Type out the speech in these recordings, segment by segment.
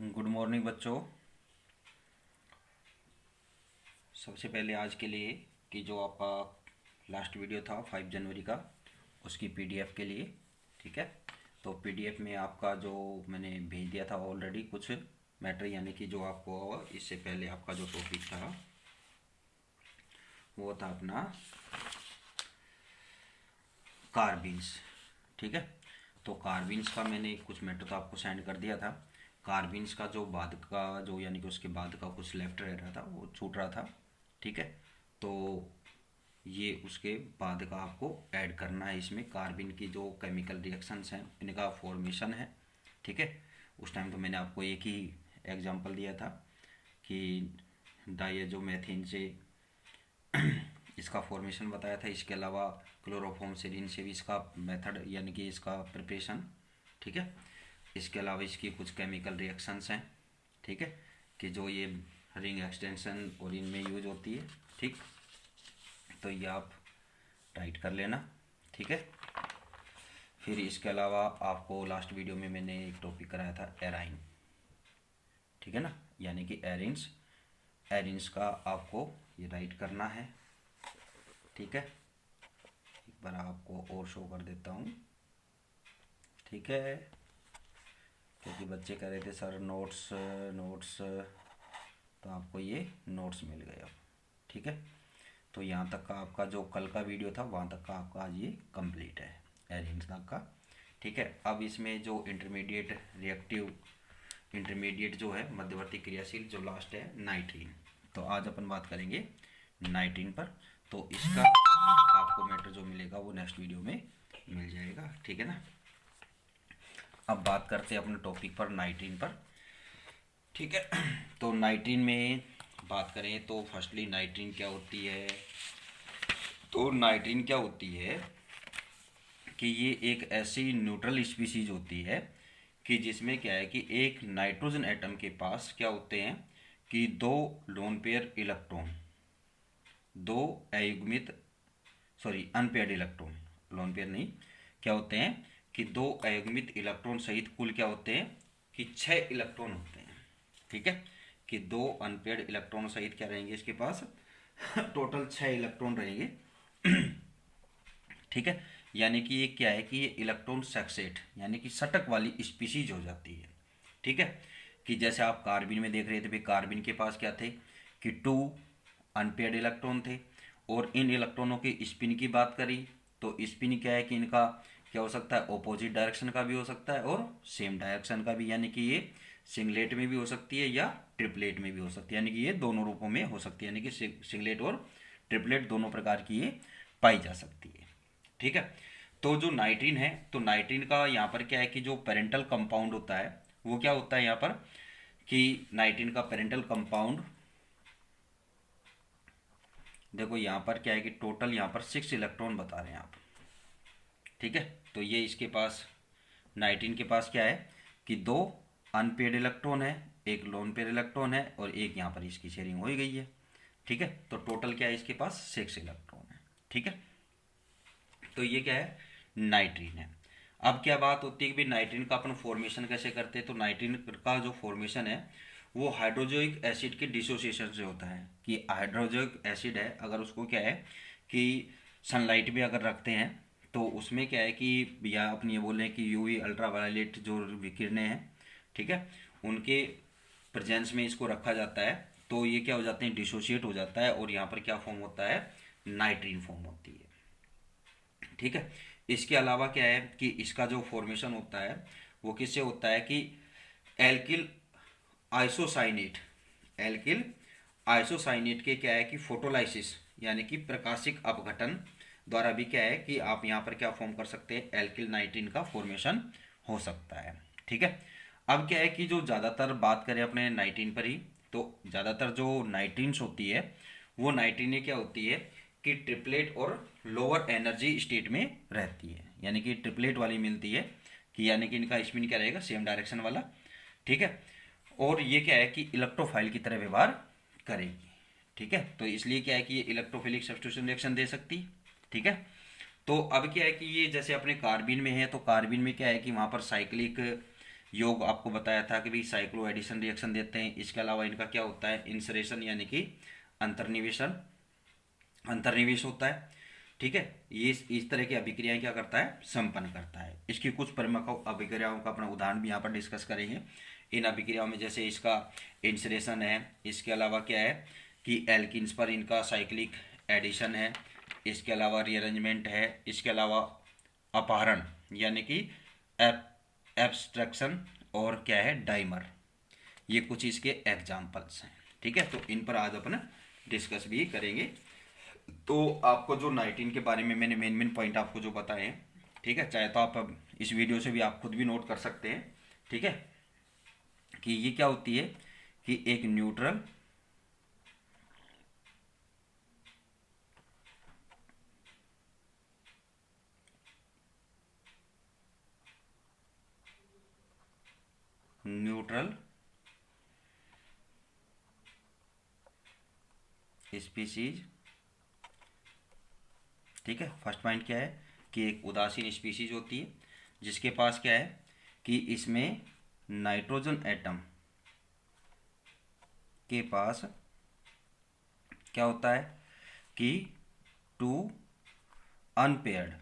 Good morning बच्चों। सबसे पहले आज के लिए कि जो आपका लास्ट वीडियो था 5 जनवरी का, उसकी पीडीएफ के लिए, ठीक है। तो पीडीएफ में आपका जो मैंने भेज दिया था ऑलरेडी कुछ मैटर, यानी कि जो आपको इससे पहले आपका जो टॉपिक था वो था अपना कार्बिन्स, ठीक है। तो कार्बिन्स का मैंने कुछ मैटर तो आपको सेंड कर दिया था। कार्बिन्स का जो बाद का जो यानी कि उसके बाद का कुछ लेफ्ट रह रहा था वो छूट रहा था, ठीक है। तो ये उसके बाद का आपको ऐड करना है। इसमें कार्बिन की जो केमिकल रिएक्शंस हैं इनका फॉर्मेशन है, ठीक है। उस टाइम तो मैंने आपको एक ही एग्जांपल दिया था कि डाइएजोमेथिन से इसका फॉर्मेशन बताया था। इसके अलावा क्लोरोफॉर्म सेरीन से भी इसका मेथड यानी कि इसका प्रिपरेशन, ठीक है। इसके अलावा इसकी कुछ केमिकल रिएक्शंस हैं, ठीक है, कि जो ये रिंग एक्सटेंशन और इनमें यूज होती है, ठीक। तो ये आप टाइट कर लेना, ठीक है। फिर इसके अलावा आपको लास्ट वीडियो में मैंने एक टॉपिक कराया था एराइन, ठीक है ना, यानी कि एरिन्स। एरिन्स का आपको ये राइट करना है, ठीक है। एक बार आपको और शो कर देता हूँ, ठीक है, क्योंकि बच्चे कह रहे थे सर नोट्स नोट्स, तो आपको ये नोट्स मिल गए अब, ठीक है। तो यहाँ तक का आपका जो कल का वीडियो था वहाँ तक का आपका आज ये कंप्लीट है एरिन्स तक का, ठीक है। अब इसमें जो इंटरमीडिएट रिएक्टिव इंटरमीडिएट जो है मध्यवर्ती क्रियाशील जो लास्ट है नाइट्रीन, तो आज अपन बात करेंगे नाइट्रीन पर। तो इसका आपको मैटर जो मिलेगा वो नेक्स्ट वीडियो में मिल जाएगा, ठीक है ना। अब बात करते हैं अपने टॉपिक पर नाइट्रीन पर, ठीक है। तो नाइट्रीन में बात करें तो फर्स्टली नाइट्रीन क्या होती है। तो नाइट्रीन क्या होती है कि ये एक ऐसी न्यूट्रल स्पीसीज होती है कि जिसमें क्या है कि एक नाइट्रोजन एटम के पास क्या होते हैं कि दो लोन पेयर इलेक्ट्रॉन, दो अयुग्मित sorry unpaired electron, lone pair नहीं, क्या होते हैं कि दो अयुग्मित इलेक्ट्रॉन सहित कुल क्या होते हैं कि 6 इलेक्ट्रॉन होते हैं, ठीक है। कि दो अनपेयर्ड इलेक्ट्रॉन सहित क्या रहेंगे इसके पास टोटल 6 इलेक्ट्रॉन रहेंगे, ठीक है। यानी कि ये क्या है कि ये इलेक्ट्रॉन सक्सेट यानी कि सटक वाली स्पीसीज हो जाती है, ठीक है। कि जैसे आप कार्बिन में देख रहे थे भाई, कार्बिन के पास क्या थे कि 2 अनपेयर्ड इलेक्ट्रॉन थे, और इन इलेक्ट्रॉनों की स्पिन की बात करी तो स्पिन क्या है कि इनका क्या हो सकता है, ऑपोजिट डायरेक्शन का भी हो सकता है और सेम डायरेक्शन का भी, यानी कि ये सिंगलेट में भी हो सकती है या ट्रिपलेट में भी हो सकती है, यानी कि ये दोनों रूपों में हो सकती है, यानी कि सिंगलेट और ट्रिपलेट दोनों प्रकार की ये पाई जा सकती है, ठीक है। तो जो नाइट्रीन है, तो नाइट्रीन का यहाँ पर क्या है कि जो पेरेंटल कंपाउंड होता है वो क्या होता है यहाँ पर कि नाइट्रीन का पेरेंटल कंपाउंड, देखो यहाँ पर क्या है कि टोटल यहाँ पर 6 इलेक्ट्रॉन बता रहे हैं आप, ठीक है। तो ये इसके पास नाइट्रीन के पास क्या है कि दो अनपेयर्ड इलेक्ट्रॉन है, एक लोन पेयर इलेक्ट्रॉन है और एक यहाँ पर इसकी शेयरिंग हो ही गई है, ठीक है। तो टोटल क्या है इसके पास 6 इलेक्ट्रॉन है, ठीक है। तो ये क्या है नाइट्रीन है। अब क्या बात होती है कि भाई नाइट्रीन का अपन फॉर्मेशन कैसे करते हैं। तो नाइट्रीन का जो फॉर्मेशन है वो हाइड्रोजोइक एसिड के डिसोसिएशन से होता है। कि हाइड्रोजोइक एसिड है, अगर उसको क्या है कि सनलाइट में अगर रखते हैं तो उसमें क्या है कि या अपन ये बोल रहे हैं कि यूवी अल्ट्रावायलेट जो विकिरणें हैं, ठीक है, उनके प्रेजेंस में इसको रखा जाता है तो ये क्या हो जाते हैं, डिसोशिएट हो जाता है और यहाँ पर क्या फॉर्म होता है, नाइट्रीन फॉर्म होती है, ठीक है। इसके अलावा क्या है कि इसका जो फॉर्मेशन होता है वो किससे होता है कि एल्किल आइसोसाइनेट, एल्किल आइसोसाइनेट के क्या है कि फोटोलाइसिस यानी कि प्रकाशिक अपघटन द्वारा भी क्या है कि आप यहाँ पर क्या फॉर्म कर सकते हैं, एल्किल नाइट्रीन का फॉर्मेशन हो सकता है, ठीक है। अब क्या है कि जो ज़्यादातर बात करें अपने नाइट्रीन पर ही, तो ज़्यादातर जो नाइट्रीन्स होती है वो नाइट्रीन क्या होती है कि ट्रिपलेट और लोअर एनर्जी स्टेट में रहती है, यानी कि ट्रिपलेट वाली मिलती है कि यानी कि इनका स्पिन क्या रहेगा, सेम डायरेक्शन वाला, ठीक है। और ये क्या है कि इलेक्ट्रोफाइल की तरह व्यवहार करेगी, ठीक है। तो इसलिए क्या है कि ये इलेक्ट्रोफिलिक सब्स्टिट्यूशन रिएक्शन दे सकती, ठीक है। तो अब क्या है कि ये जैसे अपने कार्बिन में है तो कार्बिन में क्या है कि वहाँ पर साइक्लिक योग आपको बताया था कि भाई साइक्लो एडिशन रिएक्शन देते हैं। इसके अलावा इनका क्या होता है, इंसरेशन यानी कि अंतर्निवेशन, अंतर्निवेश होता है। ठीक है, ये इस तरह की अभिक्रियाएं क्या करता है, संपन्न करता है। इसकी कुछ प्रमुख अभिक्रियाओं का अपना उदाहरण भी यहाँ पर डिस्कस करेंगे। इन अभिक्रियाओं में जैसे इसका इंसरेशन है, इसके अलावा क्या है कि एल्किन्स पर इनका साइक्लिक एडिशन है, इसके अलावा रीअरेंजमेंट है, इसके अलावा अपहरण यानी कि एब्स्ट्रक्शन, और क्या है डाइमर। ये कुछ इसके एग्जाम्पल्स हैं। ठीक है, तो इन पर आज अपन डिस्कस भी करेंगे। तो आपको जो 19 के बारे में मैंने मेन मेन पॉइंट आपको जो बताए हैं, ठीक है, चाहे तो आप अब इस वीडियो से भी आप खुद भी नोट कर सकते हैं। ठीक है, कि ये क्या होती है कि एक न्यूट्रल न्यूट्रल स्पीसीज। ठीक है, फर्स्ट पॉइंट क्या है कि एक उदासीन स्पीसीज होती है जिसके पास क्या है कि इसमें नाइट्रोजन एटम के पास क्या होता है कि 2 अनपेयर्ड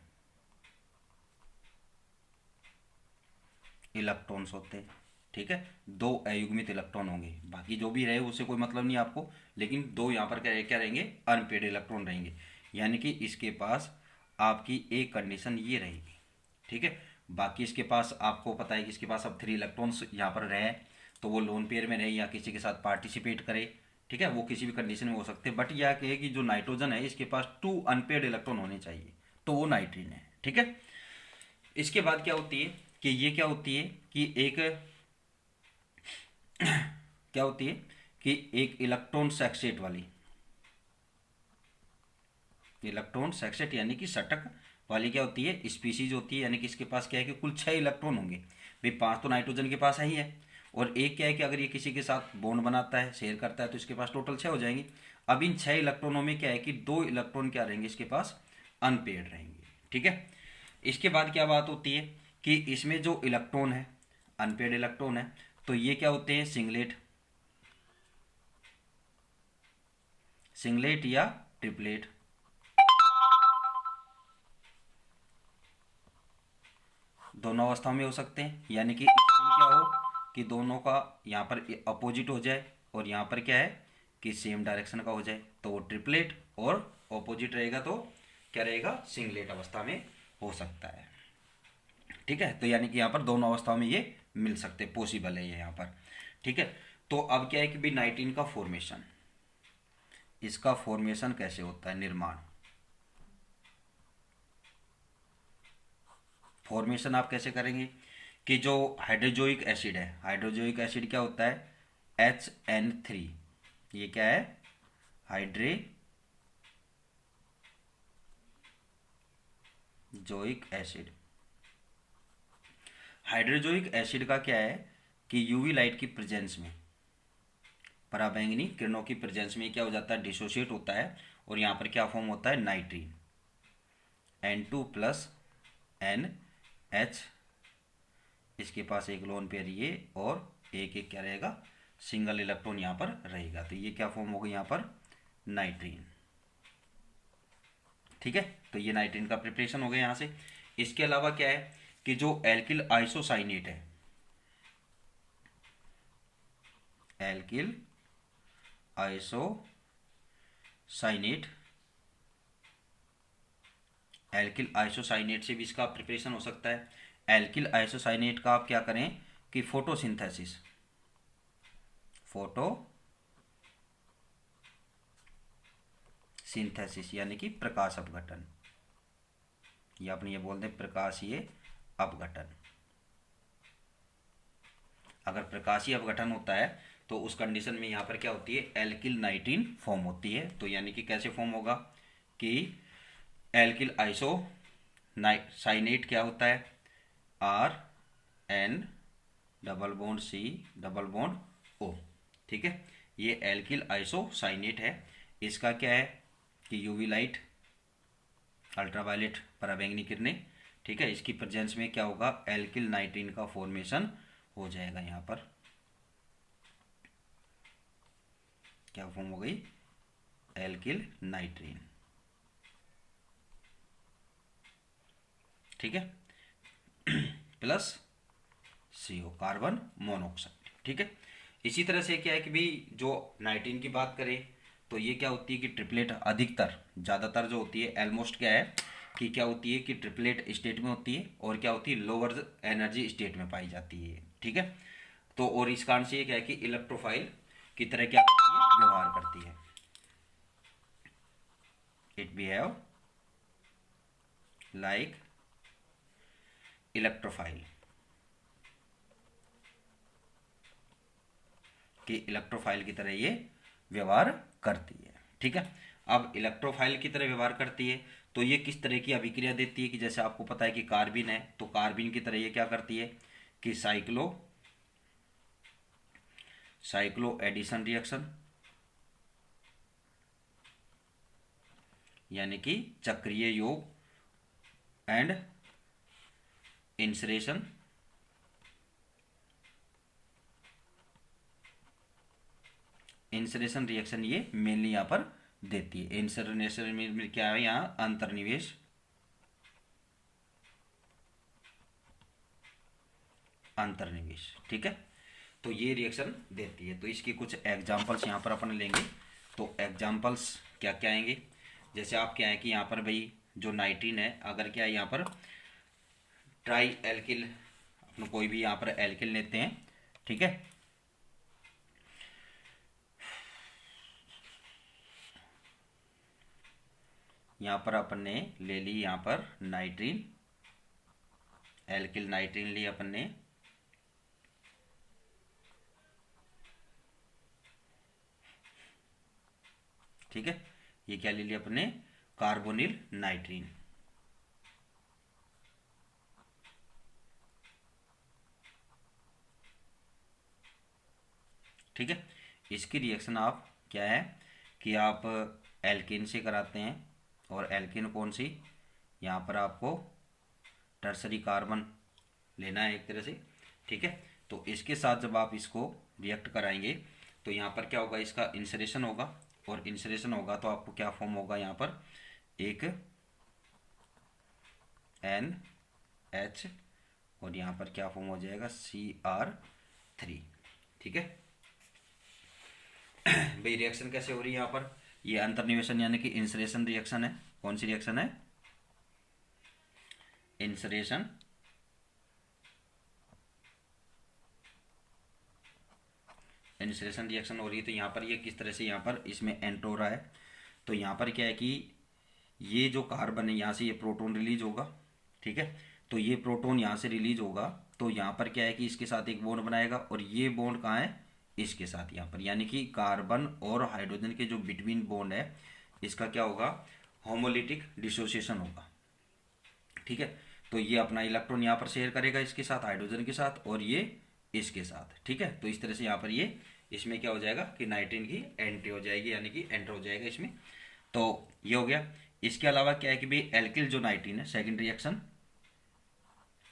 इलेक्ट्रॉन्स होते हैं। ठीक है, 2 अयुग्मित इलेक्ट्रॉन होंगे, बाकी जो भी रहे उससे कोई मतलब नहीं आपको, लेकिन 2 यहाँ पर क्या रहेंगे, अनपेयर्ड इलेक्ट्रॉन रहेंगे। यानी कि इसके पास आपकी एक कंडीशन ये रहेगी। ठीक है, बाकी इसके पास आपको पता है कि इसके पास अब 3 इलेक्ट्रॉन्स यहाँ पर रहे, तो वो लोन पेयर में रहे या किसी के साथ पार्टिसिपेट करे। ठीक है, वो किसी भी कंडीशन में हो सकते हैं, बट यह है कि जो नाइट्रोजन है इसके पास 2 अनपेयर्ड इलेक्ट्रॉन होने चाहिए, तो वो नाइट्रीन है। ठीक है, इसके बाद क्या होती है कि ये क्या होती है कि एक क्या होती है कि एक इलेक्ट्रॉन सेक्सेट वाली, इलेक्ट्रॉन सेक्सेट यानी कि षटक वाली क्या होती है, स्पीसीज होती है। यानी कि इसके पास क्या है कि कुल 6 इलेक्ट्रॉन होंगे भाई, 5 तो नाइट्रोजन के पास ही है, और एक क्या है कि अगर ये किसी के साथ बॉन्ड बनाता है, शेयर करता है, तो इसके पास टोटल 6 हो जाएंगे। अब इन 6 इलेक्ट्रॉनों में क्या है कि 2 इलेक्ट्रॉन क्या रहेंगे इसके पास, अनपेयर्ड रहेंगे। ठीक है, इसके बाद क्या बात होती है कि इसमें जो इलेक्ट्रॉन है, अनपेयर्ड इलेक्ट्रॉन है, तो ये क्या होते हैं, सिंगलेट, सिंगलेट या ट्रिपलेट। दोनों अवस्थाओं में हो सकते हैं, यानी कि इसमें क्या हो कि दोनों का यहाँ पर अपोजिट हो जाए, और यहाँ पर क्या है कि सेम डायरेक्शन का हो जाए, तो वो ट्रिपलेट, और अपोजिट रहेगा तो क्या रहेगा, सिंगलेट अवस्था में हो सकता है। ठीक है, तो यानी कि यहाँ पर दोनों अवस्थाओं में ये मिल सकते, पॉसिबल है ये यहाँ पर। ठीक है, तो अब क्या है कि भाई 19 का फॉर्मेशन, इसका फॉर्मेशन कैसे होता है, निर्माण, फॉर्मेशन आप कैसे करेंगे कि जो हाइड्रोजोइक एसिड है, हाइड्रोजोइक एसिड क्या होता है, HN3, ये क्या है, हाइड्रोजोइक एसिड। हाइड्रोजोइक एसिड का क्या है कि यूवी लाइट की प्रेजेंस में, पराबैंगनी किरणों की प्रेजेंस में क्या हो जाता है, डिसोशिएट होता है, और यहाँ पर क्या फॉर्म होता है, नाइट्रीन, N2+NH, इसके पास एक लोन पेयर ये, और एक एक क्या रहेगा, सिंगल इलेक्ट्रॉन यहाँ पर रहेगा, तो ये क्या फॉर्म होगा यहाँ पर, नाइट्रीन। ठीक है, तो ये नाइट्रीन का प्रिपरेशन हो गया यहाँ से। इसके अलावा क्या है कि जो एल्किल आइसोसाइनेट है, एल्किल आइसोसाइनेट, एल्किल आइसोसाइनेट से भी इसका प्रिपरेशन हो सकता है। एल्किल आइसोसाइनेट का आप क्या करें कि फोटोसिंथेसिस, फोटोसिंथेसिस यानी कि प्रकाश अपघटन, या अपने ये बोलते हैं प्रकाशीय अपघटन। अगर प्रकाशीय अपघटन होता है तो उस कंडीशन में यहाँ पर क्या होती है, एल्किल नाइट्रीन फॉर्म होती है। तो यानी कि कैसे फॉर्म होगा कि एल्किल आइसो साइनेट क्या होता है, RN double bond C double bond O। ठीक है, ये एल्किल आइसोसाइनेट है। इसका क्या है कि यूवी लाइट, अल्ट्रावायलेट पराबैंगनी किरणें, ठीक है, इसकी प्रेजेंस में क्या होगा, एल्किल नाइट्रीन का फॉर्मेशन हो जाएगा यहाँ पर, क्या फॉर्म हो गई, एल्किल नाइट्रीन। ठीक है, प्लस CO कार्बन मोनोऑक्साइड। ठीक है, इसी तरह से क्या है कि भाई जो नाइट्रीन की बात करें तो ये क्या होती है कि ट्रिपलेट अधिकतर ज़्यादातर जो होती है ऑलमोस्ट क्या है कि क्या होती है कि ट्रिपलेट स्टेट में होती है और क्या होती है लोअर एनर्जी स्टेट में पाई जाती है। ठीक है, तो और इस कारण से ये क्या है कि इलेक्ट्रोफाइल की तरह क्या करती है, व्यवहार करती है। इट बिहेव लाइक इलेक्ट्रोफाइल, कि इलेक्ट्रोफाइल की तरह ये व्यवहार करती है। ठीक है, अब इलेक्ट्रोफाइल की तरह व्यवहार करती है तो ये किस तरह की अभिक्रिया देती है कि जैसे आपको पता है कि कार्बिन है तो कार्बिन की तरह ये क्या करती है कि साइक्लो एडिशन रिएक्शन, यानी कि चक्रीय योग एंड इंसरेशन रिएक्शन ये मेनली यहाँ पर देती है। इंसरेशन में क्या है, यहाँ अंतर्निवेश, ठीक है, तो ये रिएक्शन देती है। तो इसकी कुछ एग्जांपल्स यहाँ पर अपन लेंगे। तो एग्जांपल्स क्या क्या आएंगे, जैसे आप क्या है कि यहाँ पर भाई जो नाइट्रीन है, अगर क्या है यहाँ पर ट्राई एल्किल, अपन कोई भी यहाँ पर एल्किल लेते हैं। ठीक है, यहाँ पर अपन ने ले ली यहाँ पर नाइट्रीन, एल्किल नाइट्रीन ली अपन ने। ठीक है, ये क्या ले लिया अपने, कार्बोनिल नाइट्रीन। ठीक है, इसकी रिएक्शन आप क्या है कि आप एल्किन से कराते हैं, और एल्किन कौन सी, यहाँ पर आपको टर्सरी कार्बन लेना है एक तरह से। ठीक है, तो इसके साथ जब आप इसको रिएक्ट कराएंगे तो यहाँ पर क्या होगा, इसका इंसरेशन होगा, और इंसरेशन होगा तो आपको क्या फॉर्म होगा, यहाँ पर एक NH और यहाँ पर क्या फॉर्म हो जाएगा, Cr3। ठीक है भाई, रिएक्शन कैसे हो रही है यहाँ पर, ये अंतर्निवेशन यानी कि इंसरेशन रिएक्शन है। कौन सी रिएक्शन है, इंसरेशन रिएक्शन हो रही है। तो यहाँ पर ये किस तरह से, यहाँ पर इसमें एंटर हो रहा है। तो यहाँ पर क्या है कि ये जो कार्बन है यहाँ से ये प्रोटॉन रिलीज होगा। ठीक है, तो ये प्रोटॉन यहाँ से रिलीज होगा तो यहाँ पर क्या है कि इसके साथ एक बॉन्ड बनाएगा, और ये बॉन्ड कहाँ है, इसके साथ यहाँ पर, यानी कि कार्बन और हाइड्रोजन के जो बिटवीन बॉन्ड है इसका क्या होगा, होमोलिटिक डिसोसिएशन होगा। ठीक है, तो ये अपना इलेक्ट्रॉन यहाँ पर शेयर करेगा इसके साथ, हाइड्रोजन के साथ, और ये इसके साथ। ठीक है, तो इस तरह से यहाँ पर ये इसमें क्या हो जाएगा कि नाइट्रीन की एंट्री हो जाएगी, यानी कि एंटर हो जाएगा इसमें। तो ये हो गया। इसके अलावा क्या है कि भाई एल्किल जो नाइट्रीन है, सेकंड रिएक्शन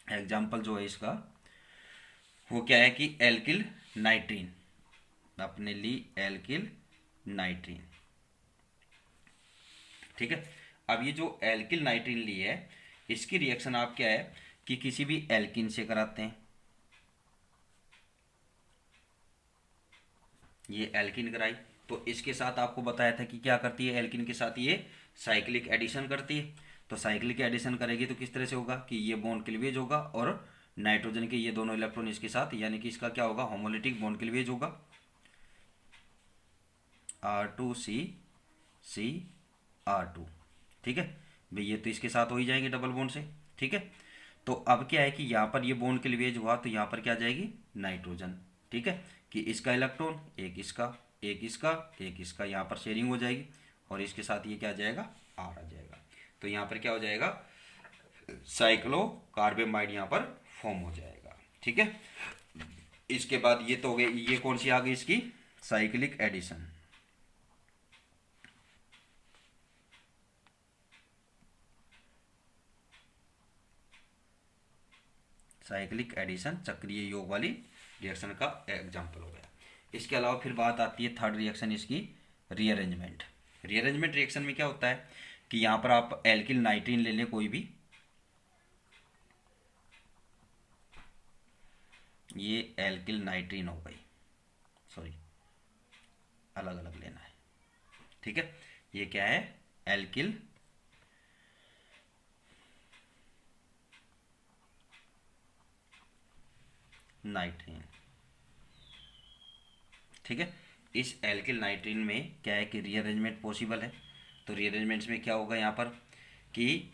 एग्जाम्पल जो है इसका वो क्या है कि एल्किल नाइट्रीन, आपने ली एल्किल नाइट्रीन। ठीक है, अब ये जो एल्किल नाइट्रीन ली है इसकी रिएक्शन आप क्या है कि किसी भी एल्किन से कराते हैं। ये एल्किन कराई तो इसके साथ आपको बताया था कि क्या करती है, एल्किन के साथ ये साइक्लिक एडिशन करती है। तो साइक्लिक एडिशन करेगी तो किस तरह से होगा कि ये बॉन्ड क्लीवेज होगा, और नाइट्रोजन के ये दोनों इलेक्ट्रॉन इसके साथ, यानी कि इसका क्या होगा, होमोलिटिक बॉन्ड क्लीवेज होगा, R2C, ठीक है भाई, ये तो इसके साथ हो ही जाएंगे डबल बॉन्ड से। ठीक है, तो अब क्या है कि यहाँ पर ये बॉन्ड क्लीवेज हुआ तो यहाँ पर क्या जाएगी, नाइट्रोजन। ठीक है, कि इसका इलेक्ट्रॉन एक इसका, एक इसका, एक इसका, यहाँ पर शेयरिंग हो जाएगी, और इसके साथ ये क्या आ जाएगा, R आ जाएगा। तो यहाँ पर क्या हो जाएगा, साइक्लो कार्बेमाइड यहाँ पर फॉर्म हो जाएगा। ठीक है, इसके बाद ये तो हो गए, ये कौन सी आ गई इसकी, साइक्लिक एडिशन। साइक्लिक एडिशन चक्रीय योग वाली रिएक्शन का एग्जाम्पल हो गया। इसके अलावा फिर बात आती है थर्ड रिएक्शन इसकी, रीअरेंजमेंट। रीअरेंजमेंट रिएक्शन में क्या होता है कि यहाँ पर आप एल्किल नाइट्रीन ले लें कोई भी, ये एल्किल नाइट्रीन हो गई, सॉरी अलग अलग लेना है, ठीक है। ये क्या है, एल्किल नाइट्रीन, ठीक है। इस एल्किल नाइट्रीन में क्या है कि रीअरेंजमेंट पॉसिबल है। तो रीअरेंजमेंट्स में क्या होगा यहाँ पर कि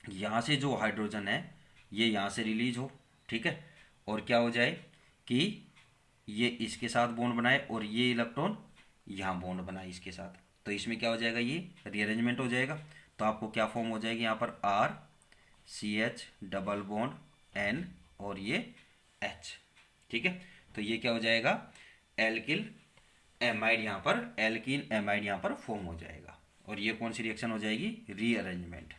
यहाँ से जो हाइड्रोजन है ये यहाँ से रिलीज हो, ठीक है, और क्या हो जाए कि ये इसके साथ बॉन्ड बनाए और ये इलेक्ट्रॉन यहाँ बॉन्ड बनाए इसके साथ, तो इसमें क्या हो जाएगा, ये रीअरेंजमेंट हो जाएगा। तो आपको क्या फॉर्म हो जाएगी यहाँ पर, RCH डबल बॉन्ड N और ये H, ठीक है। तो ये क्या हो जाएगा, एल्किल एमाइड, यहाँ पर एल्कीन एमाइड यहाँ पर फॉर्म हो जाएगा। और ये कौन सी रिएक्शन हो जाएगी, रीअरेंजमेंट।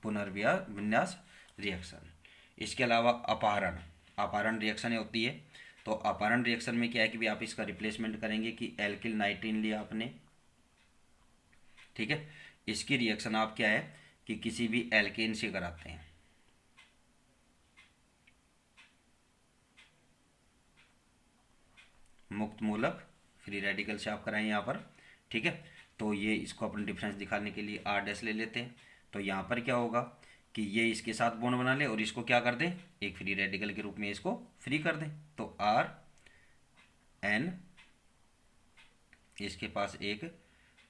पुनर्विन्यास रिएक्शन। इसके अलावा अपहरण, अपहरण रिएक्शन होती है। तो अपहरण रिएक्शन में क्या है कि भी आप इसका रिप्लेसमेंट करेंगे कि एल्किल नाइट्रीन लिया आपने, ठीक है, इसकी रिएक्शन आप क्या है कि किसी भी एल्केन से कराते हैं, मुक्त मूलक फ्री रेडिकल से आप कराएं यहाँ पर, ठीक है। तो ये इसको अपन डिफरेंस दिखाने के लिए R' ले लेते हैं। तो यहाँ पर क्या होगा कि ये इसके साथ बॉन्ड बना ले और इसको क्या कर दें, एक फ्री रेडिकल के रूप में इसको फ्री कर दें। तो RN, इसके पास एक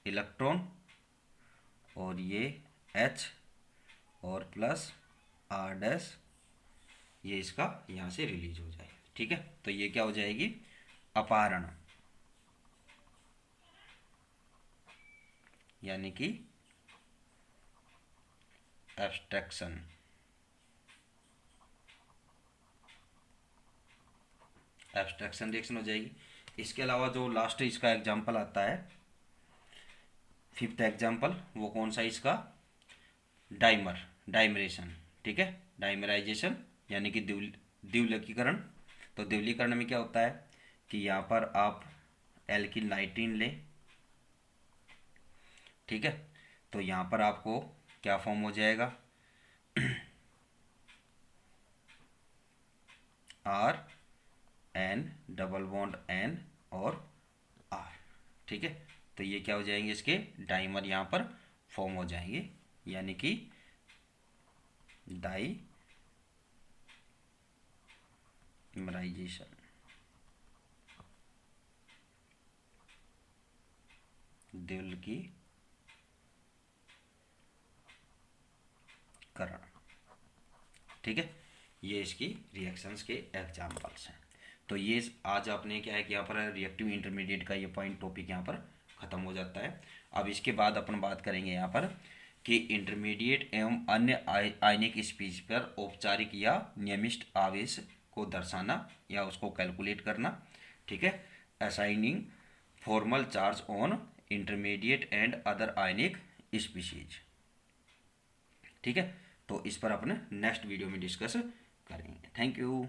इलेक्ट्रॉन और ये H और प्लस R', ये इसका यहाँ से रिलीज हो जाए, ठीक है। तो ये क्या हो जाएगी, अपहरण, यानी कि एब्स्ट्रैक्शन। एब्स्ट्रैक्शन रिएक्शन हो जाएगी। इसके अलावा जो लास्ट इसका एग्जाम्पल आता है, फिफ्थ एग्जाम्पल, वो कौन सा इसका, डाइमर, डाइमरेशन, ठीक है, डाइमराइजेशन यानी कि द्विलकीकरण। तो द्विलकीकरण में क्या होता है कि यहाँ पर आप एल्किल नाइट्रीन लें, ठीक है। तो यहाँ पर आपको क्या फॉर्म हो जाएगा, RN डबल बॉन्ड N और R, ठीक है। तो ये क्या हो जाएंगे, इसके डाइमर यहाँ पर फॉर्म हो जाएंगे, यानी कि डाइमराइजेशन, द्विलकीकरण, ठीक है। ये इसकी रिएक्शंस के एग्जांपल्स हैं। तो ये आज आपने क्या है कि यहाँ पर रिएक्टिव इंटरमीडिएट का ये पॉइंट टॉपिक यहाँ पर ख़त्म हो जाता है। अब इसके बाद अपन बात करेंगे यहाँ पर कि इंटरमीडिएट एवं अन्य आयनिक स्पीशीज पर औपचारिक या नियमित आवेश को दर्शाना या उसको कैलकुलेट करना, ठीक है, assigning formal charge on intermediate and other ionic species, ठीक है। तो इस पर अपन नेक्स्ट वीडियो में डिस्कस करेंगे। Thank you.